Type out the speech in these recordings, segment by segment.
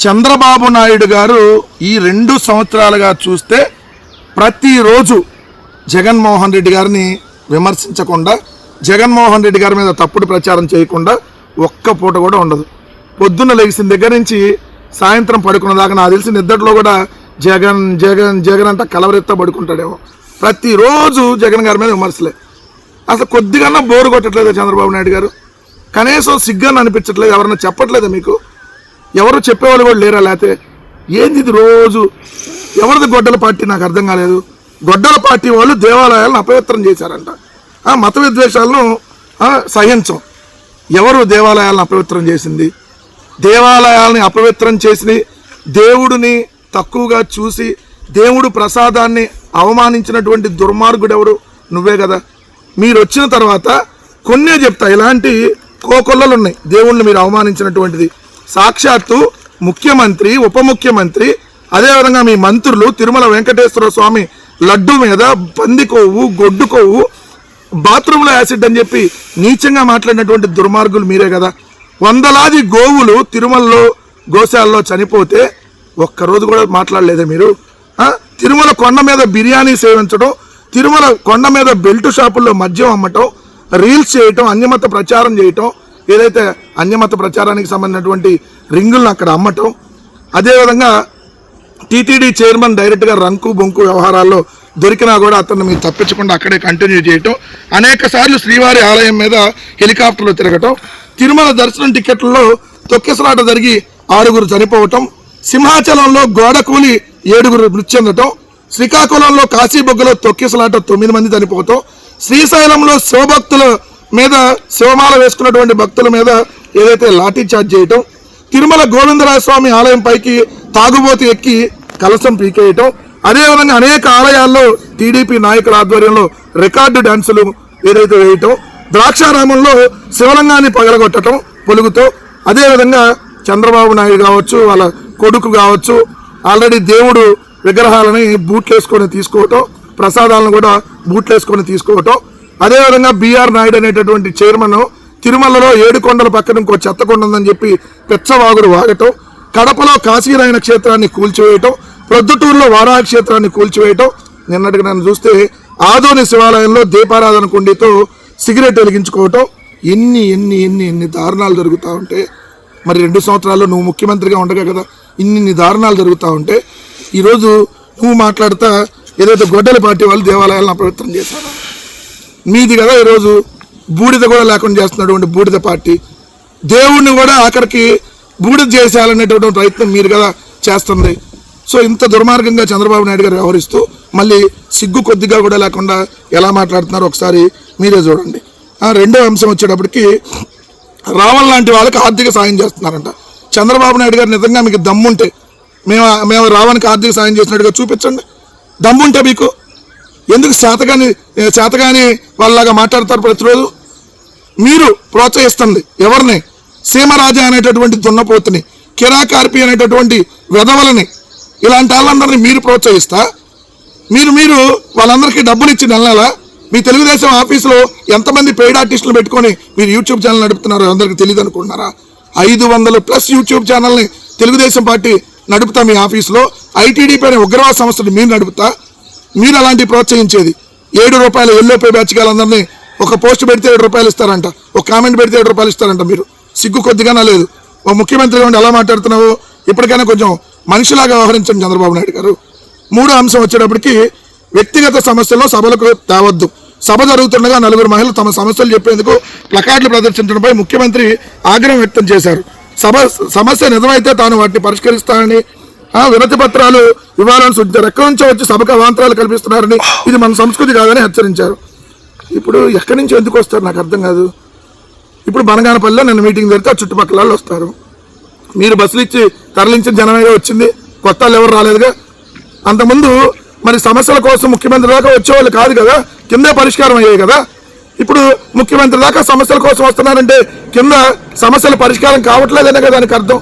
చంద్రబాబు నాయుడు గారు ఈ 2 సంవత్సరాలుగా చూస్తే ప్రతిరోజు జగన్మోహన్ రెడ్డి గారిని విమర్శించకుండా, జగన్మోహన్ రెడ్డి గారి మీద తప్పుడు ప్రచారం చేయకుండా ఒక్క పూట కూడా ఉండదు. పొద్దున్న లేచిన దగ్గర నుంచి సాయంత్రం పడుకున్న దాకా నాకు తెలిసి నిద్రలో కూడా జగన్ జగన్ జగన్ అంట కలవరెత్తా పడుకుంటాడేమో. ప్రతిరోజు జగన్ గారి మీద విమర్శలే. అసలు కొద్దిగా బోరు కొట్టట్లేదు చంద్రబాబు నాయుడు గారు? కనీసం సిగ్గాన్ని అనిపించట్లేదు? ఎవరన్నా చెప్పట్లేదా మీకు? ఎవరు చెప్పేవాళ్ళు కూడా లేరా? లేకపోతే ఏంది ఇది రోజు? ఎవరిది గొడ్డల పార్టీ? నాకు అర్థం కాలేదు. గొడ్డల పార్టీ వాళ్ళు దేవాలయాలను అపవిత్రం చేశారంట. మత విద్వేషాలను సహించం. ఎవరు దేవాలయాలను అపవిత్రం చేసింది? దేవాలయాలని అపవిత్రం చేసి దేవుడిని తక్కువగా చూసి దేవుడు ప్రసాదాన్ని అవమానించినటువంటి దుర్మార్గుడు ఎవరు? నువ్వే కదా. మీరు వచ్చిన తర్వాత కొన్నే చెప్తా, ఇలాంటి కోకొల్లలు ఉన్నాయి దేవుణ్ణి మీరు అవమానించినటువంటిది. సాక్షాత్తు ముఖ్యమంత్రి, ఉప ముఖ్యమంత్రి, అదేవిధంగా మీ మంత్రులు తిరుమల వెంకటేశ్వర స్వామి లడ్డు మీద పంది కొవ్వు, గొడ్డు కొవ్వు, బాత్రూంలో యాసిడ్ అని చెప్పి నీచంగా మాట్లాడినటువంటి దుర్మార్గులు మీరే కదా. వందలాది గోవులు తిరుమలలో గోశాలలో చనిపోతే ఒక్కరోజు కూడా మాట్లాడలేదా మీరు? తిరుమల కొండ మీద బిర్యానీ సేవించడం, తిరుమల కొండ మీద బెల్ట్ షాపుల్లో మద్యం అమ్మటం, రీల్స్ చేయటం, అన్యమత ప్రచారం చేయటం, ఏదైతే అన్యమత ప్రచారానికి సంబంధించినటువంటి రింగులను అక్కడ అమ్మటం, అదేవిధంగా టీటీడీ చైర్మన్ డైరెక్ట్గా రంకు బొంకు వ్యవహారాల్లో దొరికినా కూడా అతన్ని మీరు తప్పించకుండా అక్కడే కంటిన్యూ చేయటం, అనేక సార్లు శ్రీవారి ఆలయం మీద హెలికాప్టర్లో తిరగటం, తిరుమల దర్శనం టికెట్లలో తొక్కిసలాట జరిగి 6 చనిపోవటం, సింహాచలంలో గోడ కూలి 7 మృతి చెందటం, శ్రీకాకుళంలో కాశీబొగ్గలో తొక్కిసలాట 9 మంది చనిపోవటం, శ్రీశైలంలో శివభక్తుల మీద శివమాల వేసుకున్నటువంటి భక్తుల మీద ఏదైతే లాఠీ చార్జ్ చేయటం, తిరుమల గోవిందరాజ స్వామి ఆలయం పైకి తాగుబోతు ఎక్కి కలశం పీకేయటం, అదేవిధంగా అనేక ఆలయాల్లో టీడీపీ నాయకుల ఆధ్వర్యంలో రికార్డు డాన్సులు ఏదైతే వేయటం, ద్రాక్షారామంలో శివలింగాన్ని పగలగొట్టడం పొలుగుతో, అదేవిధంగా చంద్రబాబు నాయుడు కావచ్చు, వాళ్ళ కొడుకు కావచ్చు, ఆల్రెడీ దేవుడు విగ్రహాలని బూట్లేసుకొని తీసుకోవటం, ప్రసాదాలను కూడా బూట్లేసుకొని తీసుకోవటం, అదేవిధంగా బీఆర్ నాయుడు అనేటటువంటి చైర్మన్ తిరుమలలో 7 కొండల పక్కన ఇంకో చెత్త కొండ ఉందని చెప్పి పెచ్చవాగుడు వాగటం, కడపలో కాశీరాయణ క్షేత్రాన్ని కూల్చివేయటం, ప్రొద్దుటూరులో వారాహ క్షేత్రాన్ని కూల్చివేయటం, నిన్నటికి నన్ను చూస్తే ఆదోని శివాలయంలో దీపారాధన కుండీతో సిగరెట్ వెలిగించుకోవటం, ఎన్ని దారుణాలు జరుగుతూ ఉంటే, మరి 2 సంవత్సరాల్లో నువ్వు ముఖ్యమంత్రిగా ఉండగా కదా ఇన్ని దారుణాలు జరుగుతూ ఉంటే, ఈరోజు నువ్వు మాట్లాడుతా ఏదైతే గొడ్డల పార్టీ వాళ్ళు దేవాలయాలను అపవిత్రం చేశారు, మీది కదా ఈరోజు బూడిద కూడా లేకుండా చేస్తున్నటువంటి బూడిద పార్టీ, దేవుణ్ణి కూడా ఆఖరికి బూడిద చేసేయాలనేటువంటి ప్రయత్నం మీరు కదా చేస్తుంది. సో ఇంత దుర్మార్గంగా చంద్రబాబు నాయుడు గారు వ్యవహరిస్తూ మళ్ళీ సిగ్గు కొద్దిగా కూడా లేకుండా ఎలా మాట్లాడుతున్నారో ఒకసారి మీరే చూడండి. 2వ అంశం వచ్చేటప్పటికి రావణ్ లాంటి వాళ్ళకి ఆర్థిక సాయం చేస్తున్నారంట. చంద్రబాబు నాయుడు గారు నిజంగా మీకు దమ్ముంటే మేము రావణ్కి ఆర్థిక సాయం చేసినట్టుగా చూపించండి. దమ్ముంటే మీకు ఎందుకు శాతగాని వాళ్ళలాగా మాట్లాడతారు? ప్రతిరోజు మీరు ప్రోత్సహిస్తుంది ఎవరిని? సీమరాజా అనేటటువంటి దున్నపోతుని, కిరాకార్పి అనేటటువంటి వెధవలని, ఇలాంటి వాళ్ళందరినీ మీరు ప్రోత్సహిస్తా మీరు వాళ్ళందరికీ డబ్బులు ఇచ్చి నెలలా మీ తెలుగుదేశం ఆఫీసులో ఎంతమంది పెయిడ్ ఆర్టిస్టులు పెట్టుకొని మీరు యూట్యూబ్ ఛానల్ నడుపుతున్నారో అందరికీ తెలియదు అనుకుంటున్నారా? 500+ యూట్యూబ్ ఛానల్ని తెలుగుదేశం పార్టీ నడుపుతా మీ ఆఫీసులో. ఐటీడీ పైన ఉగ్రవాద సంస్థలు మీరు నడుపుతా. మీరు అలాంటివి ప్రోత్సహించేది. 7 రూపాయలు ఎల్లో పే బ్యాచ్ గాలందరినీ ఒక పోస్ట్ పెడితే 7 రూపాయలు ఇస్తారంట, ఒక కామెంట్ పెడితే 7 రూపాయలు ఇస్తారంట. మీరు సిగ్గు కొద్దిగానే లేదు. ఓ ముఖ్యమంత్రిగా ఉండి ఎలా మాట్లాడుతున్నావు? ఇప్పటికైనా కొంచెం మనిషిలాగా వ్యవహరించండి చంద్రబాబు నాయుడు గారు. 3వ అంశం వచ్చేటప్పటికి వ్యక్తిగత సమస్యల్లో సభలకు తేవద్దు. సభ జరుగుతుండగా 4 మహిళలు తమ సమస్యలు చెప్పేందుకు ప్లకార్డులు ప్రదర్శించడంపై ముఖ్యమంత్రి ఆగ్రహం వ్యక్తం చేశారు. సమస్య నిజమైతే తాను వాటిని పరిష్కరిస్తానని, వినతి పత్రాలు ఇవ్వాలని సూచించారు. ఎక్కడి నుంచో వచ్చి సభకు అవాంతరాలు కల్పిస్తున్నారని, ఇది మన సంస్కృతి కాదని హెచ్చరించారు. ఇప్పుడు ఎక్కడి నుంచి ఎందుకు వస్తారు నాకు అర్థం కాదు. ఇప్పుడు బనగానపల్లిలో నిన్న మీటింగ్ జరిగితే ఆ చుట్టుపక్కల వాళ్ళు వస్తారు. మీరు బస్సులు ఇచ్చి తరలించిన జనమేగా వచ్చింది, కొత్త వాళ్ళు ఎవరు రాలేదుగా. అంతకుముందు మరి సమస్యల కోసం ముఖ్యమంత్రి దాకా వచ్చేవాళ్ళు కాదు కదా, కిందే పరిష్కారం అయ్యాయి కదా. ఇప్పుడు ముఖ్యమంత్రి దాకా సమస్యల కోసం వస్తున్నారంటే కింద సమస్యల పరిష్కారం కావట్లేదనే కదా దానికి అర్థం.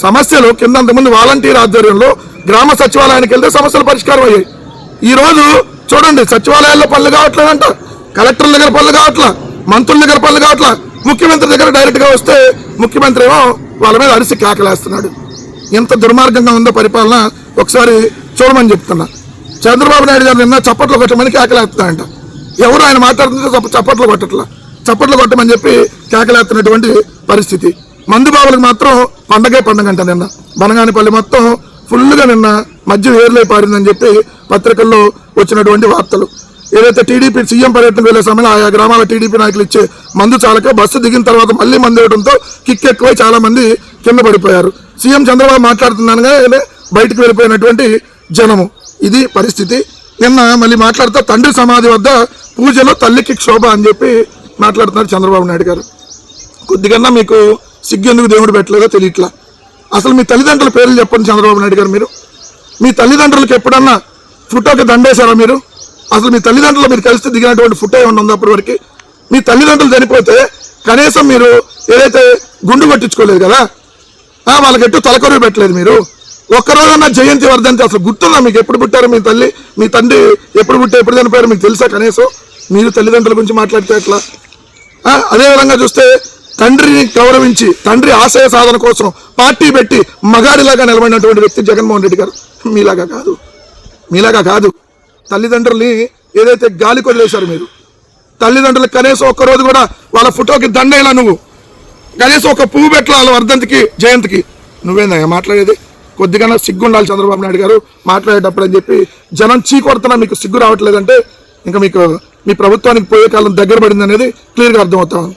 సమస్యలు కింద అంతకుముందు వాలంటీర్ ఆధ్వర్యంలో గ్రామ సచివాలయానికి వెళ్తే సమస్యలు పరిష్కారం అయ్యాయి. ఈరోజు చూడండి, సచివాలయాల్లో పనులు కావట్లేదంట, కలెక్టర్ల దగ్గర పనులు కావట్లా, మంత్రుల దగ్గర పనులు కావట్లా, ముఖ్యమంత్రి దగ్గర డైరెక్ట్గా వస్తే ముఖ్యమంత్రి ఏమో వాళ్ళ మీద అరిసి కేకలేస్తున్నాడు. ఎంత దుర్మార్గంగా ఉందో పరిపాలన ఒకసారి చూడమని చెప్తున్నా. చంద్రబాబు నాయుడు గారు నిన్న చప్పట్లు కొట్టమని కేకలేస్తున్నాయంట. ఎవరు ఆయన మాట్లాడుతుంటే చప్పట్లు కొట్టట్లా, చప్పట్లు కొట్టమని చెప్పి కేకలేస్తున్నటువంటి పరిస్థితి. మందుబాబులకు మాత్రం పండగే పండగ అంట. నిన్న బనగానిపల్లి మొత్తం ఫుల్గా నిన్న మద్యం ఏర్లై పారిందని చెప్పి పత్రికల్లో వచ్చినటువంటి వార్తలు. ఏదైతే టీడీపీ సీఎం పర్యటనకు వెళ్లే సమయంలో ఆయా గ్రామాల టీడీపీ నాయకులు ఇచ్చే మందు చాలక బస్సు దిగిన తర్వాత మళ్ళీ మందు ఇవ్వడంతో కిక్ ఎక్కువై చాలా మంది కింద పడిపోయారు. సీఎం చంద్రబాబు మాట్లాడుతున్నానుగా బయటకు వెళ్ళిపోయినటువంటి జనము. ఇది పరిస్థితి. నిన్న మళ్ళీ మాట్లాడుతూ తండ్రి సమాధి వద్ద పూజలో తల్లికి క్షోభ అని చెప్పి మాట్లాడుతున్నారు చంద్రబాబు నాయుడు గారు. కొద్దిగా మీకు సిగ్గెందుకు దేవుడు పెట్టలేదో తెలియట్లా. అసలు మీ తల్లిదండ్రుల పేర్లు చెప్పండి చంద్రబాబు నాయుడు గారు. మీరు మీ తల్లిదండ్రులకు ఎప్పుడన్నా ఫోటోకి దండేశారా మీరు? అసలు మీ తల్లిదండ్రులు మీరు కలిసి దిగినటువంటి ఫోటో ఏమన్నా ఉందా అప్పటి వరకు? మీ తల్లిదండ్రులు చనిపోతే కనీసం మీరు ఏదైతే గుండు కొట్టించుకోలేదు కదా, వాళ్ళకి ఎట్టు తలకొరువు పెట్టలేదు మీరు. ఒక్కరోజన్నా జయంతి వర్ధంతి అసలు గుర్తుందా మీకు? ఎప్పుడు పుట్టారు మీ తల్లి మీ తండ్రి, ఎప్పుడు పుట్టే ఎప్పుడు చనిపోయారు మీకు తెలుసా? కనీసం మీరు తల్లిదండ్రుల గురించి మాట్లాడితే ఎట్లా? అదేవిధంగా చూస్తే తండ్రిని గౌరవించి తండ్రి ఆశయ సాధన కోసం పార్టీ పెట్టి మగాడిలాగా నిలబడినటువంటి వ్యక్తి జగన్మోహన్ రెడ్డి గారు. మీలాగా కాదు. తల్లిదండ్రుల్ని ఏదైతే గాలి కొదిలేశారు మీరు, తల్లిదండ్రులకు కనీసం ఒక్కరోజు కూడా వాళ్ళ ఫోటోకి దండేలా, నువ్వు కనీసం ఒక పువ్వు పెట్టాల వాళ్ళ వర్ధంతికి జయంతికి. నువ్వేందా మాట్లాడేది? కొద్దిగా సిగ్గు ఉండాలి చంద్రబాబు నాయుడు గారు మాట్లాడేటప్పుడు అని చెప్పి జనం చీకొడుతున్నా మీకు సిగ్గు రావట్లేదంటే ఇంకా మీకు మీ ప్రభుత్వానికి పోయే కాలం దగ్గర పడింది అనేది క్లియర్గా అర్థమవుతా ఉంది.